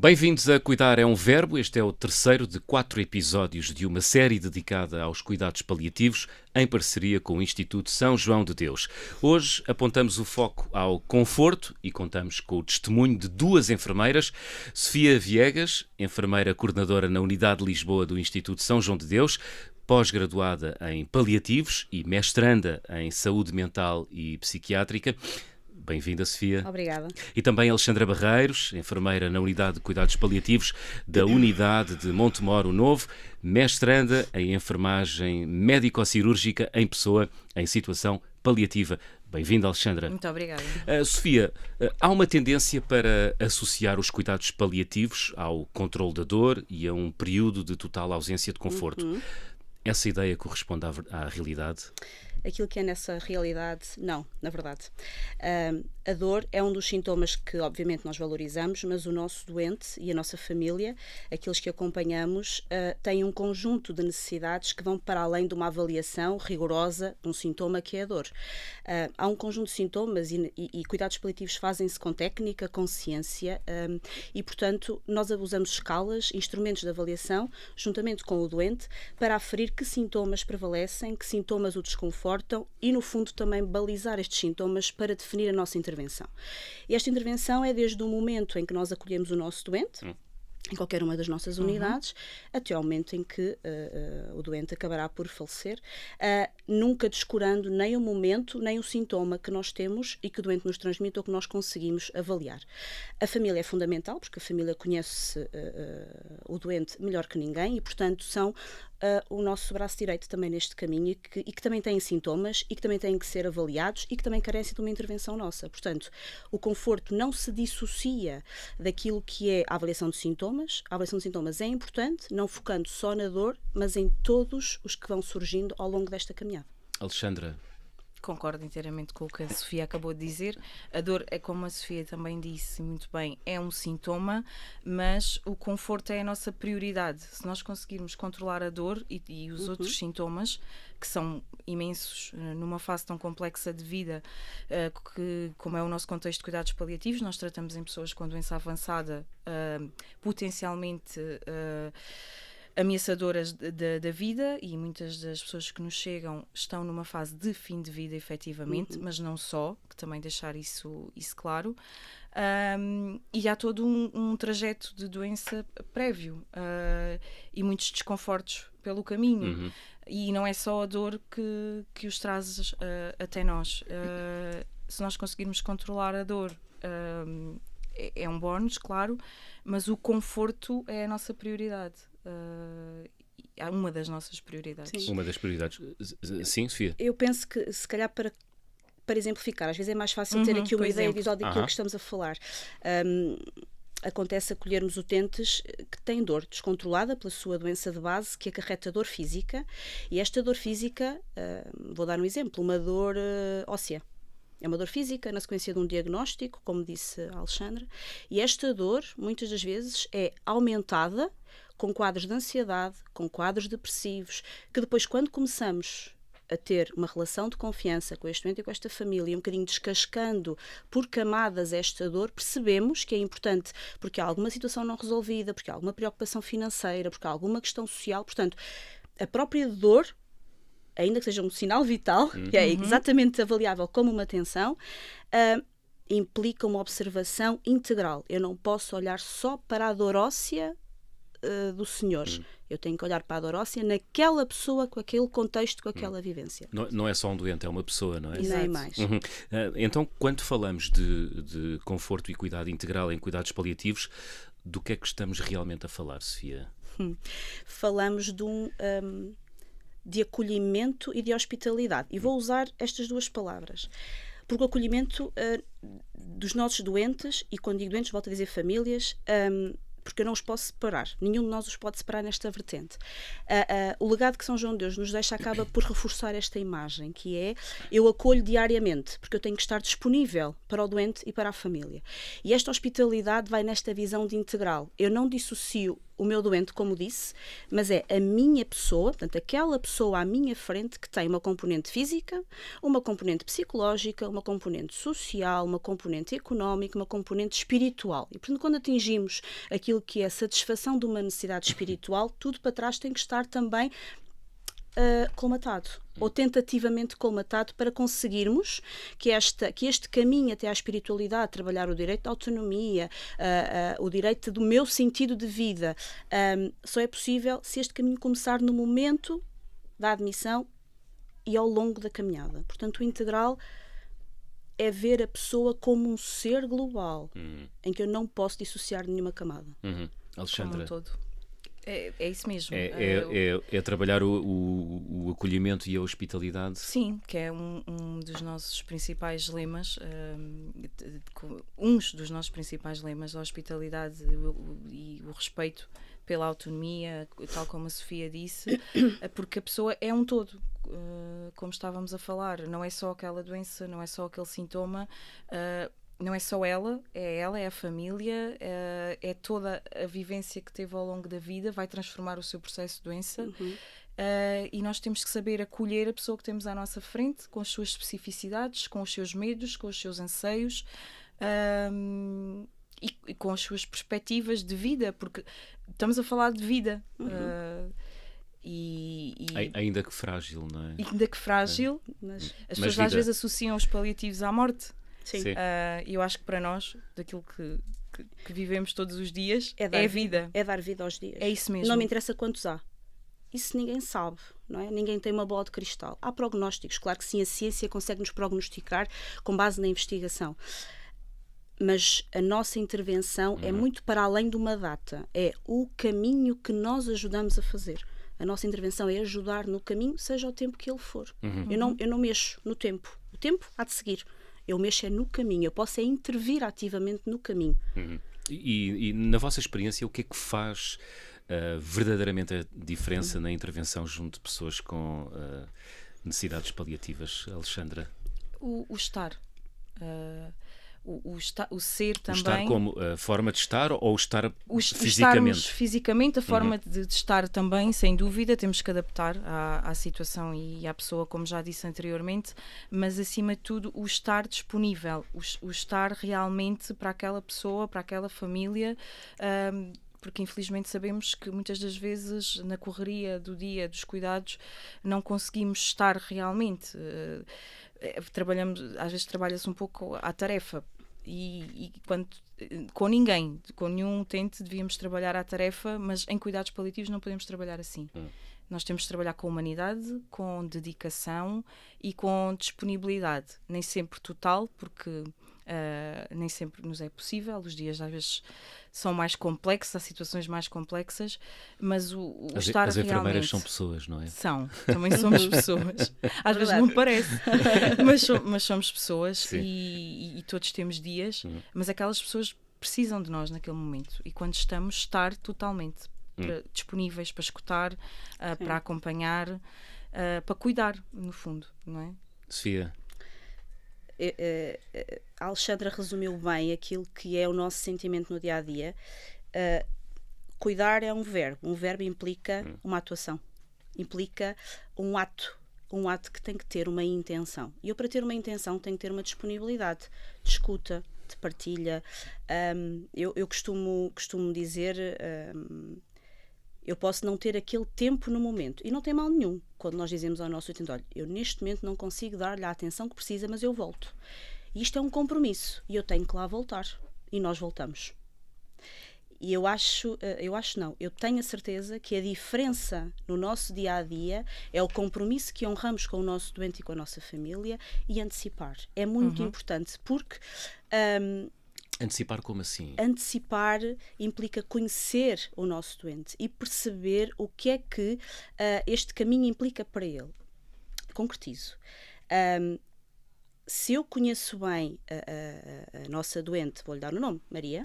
Bem-vindos a Cuidar é um Verbo. Este é o terceiro de 4 episódios de uma série dedicada aos cuidados paliativos em parceria com o Instituto São João de Deus. Hoje apontamos o foco ao conforto e contamos com o testemunho de 2 enfermeiras. Sofia Viegas, enfermeira coordenadora na Unidade de Lisboa do Instituto São João de Deus, pós-graduada em paliativos e mestranda em saúde mental e psiquiátrica. Bem-vinda, Sofia. Obrigada. E também Alexandra Barreiros, enfermeira na Unidade de Cuidados Paliativos da Unidade de Montemoro Novo, mestranda em enfermagem médico-cirúrgica em pessoa em situação paliativa. Bem-vinda, Alexandra. Muito obrigada. Sofia, há uma tendência para associar os cuidados paliativos ao controle da dor e a um período de total ausência de conforto. Essa ideia corresponde à realidade? Aquilo que é nessa realidade, não, na verdade. A dor é um dos sintomas que, obviamente, nós valorizamos, mas o nosso doente e a nossa família, aqueles que acompanhamos, têm um conjunto de necessidades que vão para além de uma avaliação rigorosa de um sintoma que é a dor. Há um conjunto de sintomas e cuidados paliativos fazem-se com técnica, com ciência e, portanto, nós usamos escalas, instrumentos de avaliação, juntamente com o doente, para aferir que sintomas prevalecem, que sintomas o desconfortam e, no fundo, também balizar estes sintomas para definir a nossa intervenção. E esta intervenção é desde o momento em que nós acolhemos o nosso doente, em qualquer uma das nossas unidades, até ao momento em que o doente acabará por falecer, nunca descurando nem o momento, nem o sintoma que nós temos e que o doente nos transmite ou que nós conseguimos avaliar. A família é fundamental, porque a família conhece o doente melhor que ninguém e, portanto, são o nosso braço direito também neste caminho e que também têm sintomas e que também têm que ser avaliados e que também carecem de uma intervenção nossa. Portanto, o conforto não se dissocia daquilo que é a avaliação de sintomas. A avaliação de sintomas é importante, não focando só na dor, mas em todos os que vão surgindo ao longo desta caminhada. Alexandra. Concordo inteiramente com o que a Sofia acabou de dizer. A dor é, como a Sofia também disse muito bem, é um sintoma, mas o conforto é a nossa prioridade. Se nós conseguirmos controlar a dor e os outros sintomas, que são imensos numa fase tão complexa de vida, como é o nosso contexto de cuidados paliativos, nós tratamos em pessoas com doença avançada, potencialmente ameaçadoras da vida, e muitas das pessoas que nos chegam estão numa fase de fim de vida, efetivamente, mas não só, que também deixar isso claro. E há todo um trajeto de doença prévio e muitos desconfortos pelo caminho. E não é só a dor que os traz até nós. Se nós conseguirmos controlar a dor, é um bónus, claro, mas o conforto é a nossa prioridade. É uma das nossas prioridades. Sim. Uma das prioridades. Sim, Sofia? Eu penso que, se calhar, para exemplificar, às vezes é mais fácil ter aqui uma ideia visual daquilo que estamos a falar. Acontece acolhermos utentes que têm dor descontrolada pela sua doença de base, que acarreta dor física, e esta dor física, vou dar um exemplo, uma dor óssea. É uma dor física na sequência de um diagnóstico, como disse a Alexandra, e esta dor, muitas das vezes, é aumentada com quadros de ansiedade, com quadros depressivos, que depois, quando começamos a ter uma relação de confiança com este doente e com esta família, um bocadinho descascando por camadas esta dor, percebemos que é importante porque há alguma situação não resolvida, porque há alguma preocupação financeira, porque há alguma questão social. Portanto, a própria dor, ainda que seja um sinal vital, que é exatamente avaliável como uma tensão, implica uma observação integral. Eu não posso olhar só para a dor óssea do senhor. Eu tenho que olhar para a dor óssea naquela pessoa, com aquele contexto, com aquela vivência. Não é só um doente, é uma pessoa, não é? E nem mais. Então, quando falamos de conforto e cuidado integral em cuidados paliativos, do que é que estamos realmente a falar, Sofia? Falamos de acolhimento e de hospitalidade. E vou usar estas 2 palavras. Porque o acolhimento dos nossos doentes, e quando digo doentes, volto a dizer famílias, porque eu não os posso separar. Nenhum de nós os pode separar nesta vertente. O legado que São João de Deus nos deixa acaba por reforçar esta imagem, que é: eu acolho diariamente, porque eu tenho que estar disponível para o doente e para a família. E esta hospitalidade vai nesta visão de integral. Eu não dissocio o meu doente, como disse, mas é a minha pessoa, portanto, aquela pessoa à minha frente que tem uma componente física, uma componente psicológica, uma componente social, uma componente económica, uma componente espiritual. E, portanto, quando atingimos aquilo que é a satisfação de uma necessidade espiritual, tudo para trás tem que estar também colmatado, ou tentativamente colmatado, para conseguirmos que este caminho até à espiritualidade, trabalhar o direito à autonomia, o direito do meu sentido de vida, só é possível se este caminho começar no momento da admissão e ao longo da caminhada. Portanto, o integral é ver a pessoa como um ser global, em que eu não posso dissociar de nenhuma camada. Alexandra. Como um todo. É isso mesmo. É trabalhar o acolhimento e a hospitalidade? Sim, que é um dos nossos principais lemas, uns dos nossos principais lemas, a hospitalidade e o respeito pela autonomia, tal como a Sofia disse, porque a pessoa é um todo, como estávamos a falar, não é só aquela doença, não é só aquele sintoma, não é só ela, é a família, é toda a vivência que teve ao longo da vida, vai transformar o seu processo de doença. E nós temos que saber acolher a pessoa que temos à nossa frente, com as suas especificidades, com os seus medos, com os seus anseios, e com as suas perspectivas de vida, porque estamos a falar de vida. Ainda que frágil, não é? Ainda que frágil, mas as pessoas às vezes associam os paliativos à morte. Sim. E eu acho que para nós, daquilo que vivemos todos os dias, é a vida. É dar vida aos dias. É isso mesmo. Não me interessa quantos há. Isso ninguém sabe, não é? Ninguém tem uma bola de cristal. Há prognósticos, claro que sim, a ciência consegue nos prognosticar com base na investigação. Mas a nossa intervenção é muito para além de uma data. É o caminho que nós ajudamos a fazer. A nossa intervenção é ajudar no caminho, seja o tempo que ele for. Eu não mexo no tempo. O tempo há de seguir. Eu mexo no caminho, eu posso intervir ativamente no caminho. E na vossa experiência, o que é que faz verdadeiramente a diferença na intervenção junto de pessoas com necessidades paliativas, Alexandra? O estar. O ser também. O estar como a forma de estar ou o estar fisicamente? Estarmos fisicamente, a forma de estar também, sem dúvida, temos que adaptar à situação e à pessoa, como já disse anteriormente, mas acima de tudo o estar disponível, o estar realmente para aquela pessoa, para aquela família, porque infelizmente sabemos que muitas das vezes na correria do dia, dos cuidados, não conseguimos estar realmente. Às vezes trabalha-se um pouco à tarefa. E quando, com nenhum utente devíamos trabalhar à tarefa, mas em cuidados paliativos não podemos trabalhar assim. Nós temos de trabalhar com humanidade, com dedicação e com disponibilidade. Nem sempre total, porque nem sempre nos é possível. Os dias às vezes são mais complexos, há situações mais complexas, mas o estar as realmente... As enfermeiras são pessoas, não é? Também somos pessoas. Às vezes não parece, mas somos pessoas e todos temos dias, mas aquelas pessoas precisam de nós naquele momento e quando estamos, estar totalmente disponíveis para escutar, para acompanhar, para cuidar, no fundo, não é? Sofia? A Alexandra resumiu bem aquilo que é o nosso sentimento no dia-a-dia. Cuidar é um verbo implica uma atuação, implica um ato que tem que ter uma intenção, e eu para ter uma intenção tenho que ter uma disponibilidade de escuta, de partilha. Eu costumo dizer, eu posso não ter aquele tempo no momento, e não tem mal nenhum quando nós dizemos ao nosso utente: olha, eu neste momento não consigo dar-lhe a atenção que precisa, mas eu volto. E isto é um compromisso, e eu tenho que lá voltar, e nós voltamos. E eu tenho a certeza que a diferença no nosso dia-a-dia é o compromisso que honramos com o nosso doente e com a nossa família, e antecipar. É muito importante, porque... Antecipar como assim? Antecipar implica conhecer o nosso doente e perceber o que é que este caminho implica para ele. Concretizo. se eu conheço bem a nossa doente, vou-lhe dar o nome, Maria,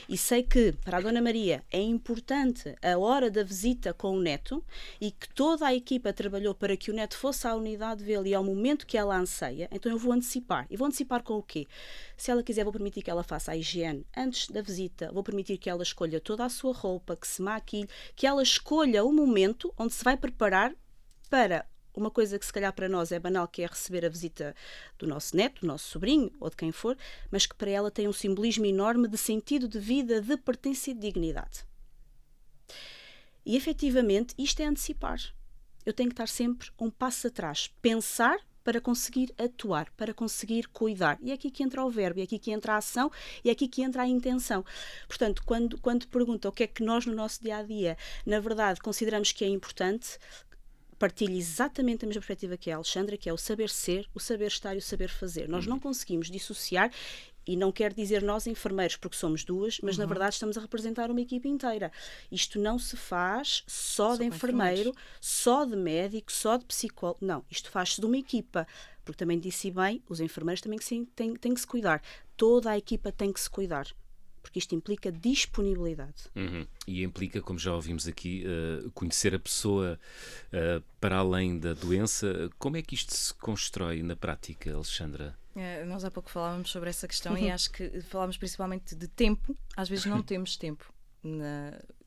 e sei que para a Dona Maria é importante a hora da visita com o neto e que toda a equipa trabalhou para que o neto fosse à unidade dele e ao momento que ela anseia, então eu vou antecipar. E vou antecipar com o quê? Se ela quiser, vou permitir que ela faça a higiene antes da visita, vou permitir que ela escolha toda a sua roupa, que se maquilhe, que ela escolha o momento onde se vai preparar para uma coisa que se calhar para nós é banal, que é receber a visita do nosso neto, do nosso sobrinho ou de quem for, mas que para ela tem um simbolismo enorme de sentido de vida, de pertença e de dignidade. E efetivamente isto é antecipar. Eu tenho que estar sempre um passo atrás, pensar para conseguir atuar, para conseguir cuidar. E é aqui que entra o verbo, é aqui que entra a ação, e é aqui que entra a intenção. Portanto, quando pergunta o que é que nós no nosso dia-a-dia, na verdade, consideramos que é importante, partilho exatamente a mesma perspectiva que a Alexandra, que é o saber ser, o saber estar e o saber fazer. Nós não conseguimos dissociar, e não quero dizer nós enfermeiros, porque somos duas, mas na verdade estamos a representar uma equipa inteira. Isto não se faz só de enfermeiro, só de médico, só de psicólogo. Não, isto faz-se de uma equipa. Porque também disse bem, os enfermeiros também têm que se cuidar. Toda a equipa tem que se cuidar. Porque isto implica disponibilidade. E implica, como já ouvimos aqui, conhecer a pessoa para além da doença. Como é que isto se constrói na prática, Alexandra? Nós há pouco falávamos sobre essa questão e acho que falámos principalmente de tempo. Às vezes não temos tempo.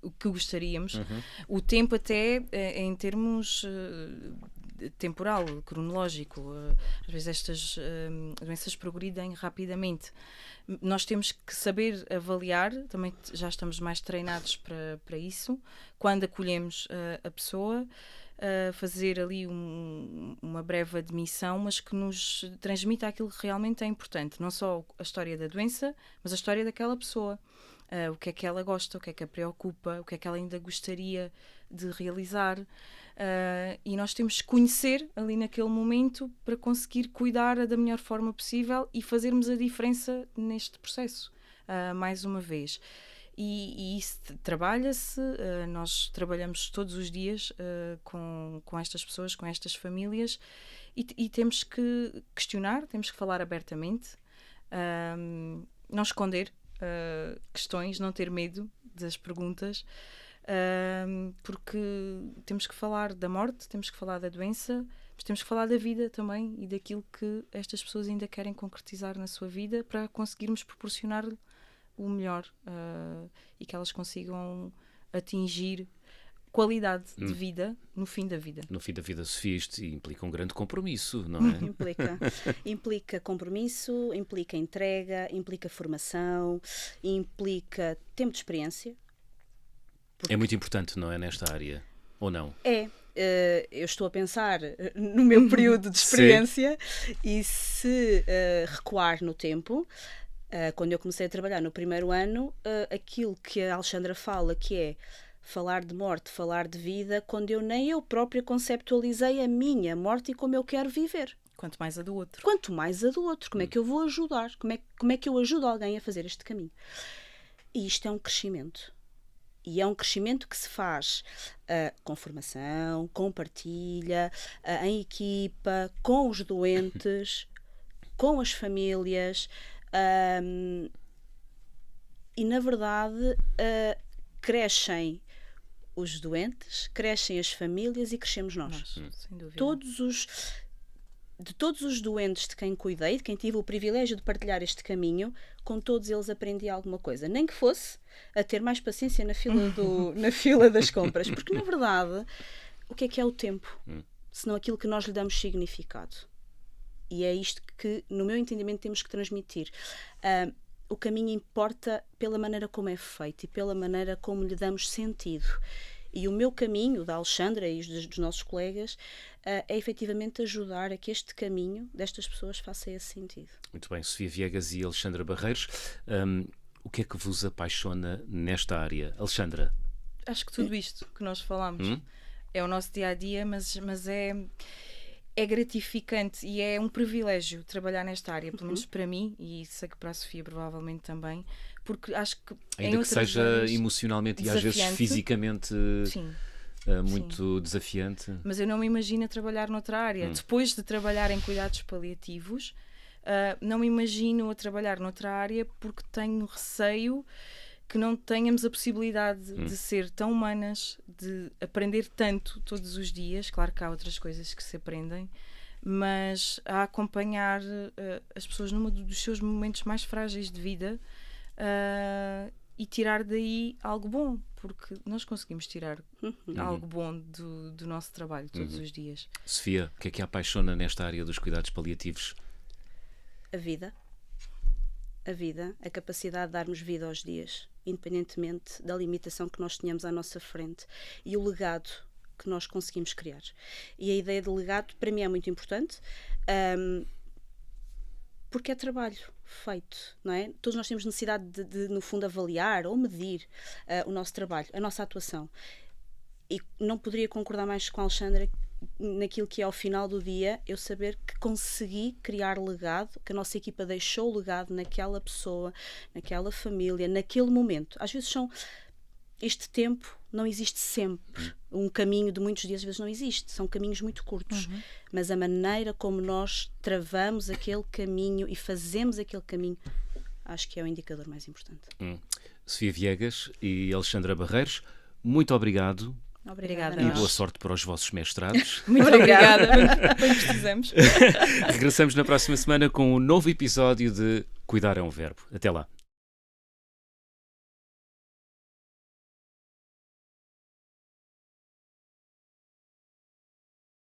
O que gostaríamos. O tempo até em termos temporal, cronológico. Às vezes estas doenças progridem rapidamente. Nós temos que saber avaliar, também já estamos mais treinados para isso, quando acolhemos a pessoa, fazer ali uma breve admissão, mas que nos transmita aquilo que realmente é importante, não só a história da doença, mas a história daquela pessoa. O que é que ela gosta, o que é que a preocupa, o que é que ela ainda gostaria de realizar. E nós temos que conhecer ali naquele momento para conseguir cuidar da melhor forma possível e fazermos a diferença neste processo, mais uma vez. E isso trabalha-se, nós trabalhamos todos os dias com estas pessoas, com estas famílias, e temos que questionar, temos que falar abertamente, não esconder questões, não ter medo das perguntas, porque temos que falar da morte, temos que falar da doença, mas temos que falar da vida também e daquilo que estas pessoas ainda querem concretizar na sua vida para conseguirmos proporcionar o melhor e que elas consigam atingir qualidade de vida no fim da vida. No fim da vida, Sofia, isto implica um grande compromisso, não é? Implica compromisso, implica entrega, implica formação, implica tempo de experiência. É muito importante, não é, nesta área? Ou não? Eu estou a pensar no meu período de experiência e se recuar no tempo, quando eu comecei a trabalhar no primeiro ano, aquilo que a Alexandra fala, que é falar de morte, falar de vida, quando nem eu própria conceptualizei a minha morte e como eu quero viver. Quanto mais a do outro. Quanto mais a do outro. Como é que eu vou ajudar? Como é que eu ajudo alguém a fazer este caminho? E isto é um crescimento. E é um crescimento que se faz com formação, com partilha, em equipa, com os doentes, com as famílias. E, na verdade, crescem os doentes, crescem as famílias e crescemos nós. Sem dúvida. De todos os doentes de quem cuidei, de quem tive o privilégio de partilhar este caminho, com todos eles aprendi alguma coisa. Nem que fosse a ter mais paciência na fila das compras. Porque, na verdade, o que é o tempo? Senão aquilo que nós lhe damos significado. E é isto que, no meu entendimento, temos que transmitir. O caminho importa pela maneira como é feito e pela maneira como lhe damos sentido. E o meu caminho, da Alexandra e dos nossos colegas, é efetivamente ajudar a que este caminho destas pessoas faça esse sentido. Muito bem, Sofia Viegas e Alexandra Barreiros. O que é que vos apaixona nesta área? Alexandra? Acho que tudo isto que nós falamos é o nosso dia-a-dia, mas é gratificante e é um privilégio trabalhar nesta área, pelo menos para mim, e sei que para a Sofia provavelmente também, porque acho que ainda que seja emocionalmente e às vezes fisicamente muito desafiante. Mas eu não me imagino a trabalhar noutra área. Depois de trabalhar em cuidados paliativos, não me imagino a trabalhar noutra área porque tenho receio que não tenhamos a possibilidade de ser tão humanas, de aprender tanto todos os dias. Claro que há outras coisas que se aprendem, mas a acompanhar as pessoas num dos seus momentos mais frágeis de vida e tirar daí algo bom, porque nós conseguimos tirar algo bom do nosso trabalho todos os dias. Sofia, o que é que a apaixona nesta área dos cuidados paliativos? A vida, a capacidade de darmos vida aos dias, independentemente da limitação que nós tenhamos à nossa frente, e o legado que nós conseguimos criar. E a ideia de legado para mim é muito importante, porque é trabalho feito, não é? Todos nós temos necessidade de no fundo, avaliar ou medir o nosso trabalho, a nossa atuação. E não poderia concordar mais com a Alexandra naquilo que é ao final do dia, eu saber que consegui criar legado, que a nossa equipa deixou legado naquela pessoa, naquela família, naquele momento. Às vezes este tempo não existe sempre. Um caminho de muitos dias às vezes não existe. São caminhos muito curtos. Mas a maneira como nós travamos aquele caminho e fazemos aquele caminho, acho que é o indicador mais importante. Sofia Viegas e Alexandra Barreiros, muito obrigado. Obrigada. E boa sorte para os vossos mestrados. Muito obrigada. Bem precisamos. Regressamos na próxima semana com um novo episódio de Cuidar é um Verbo. Até lá.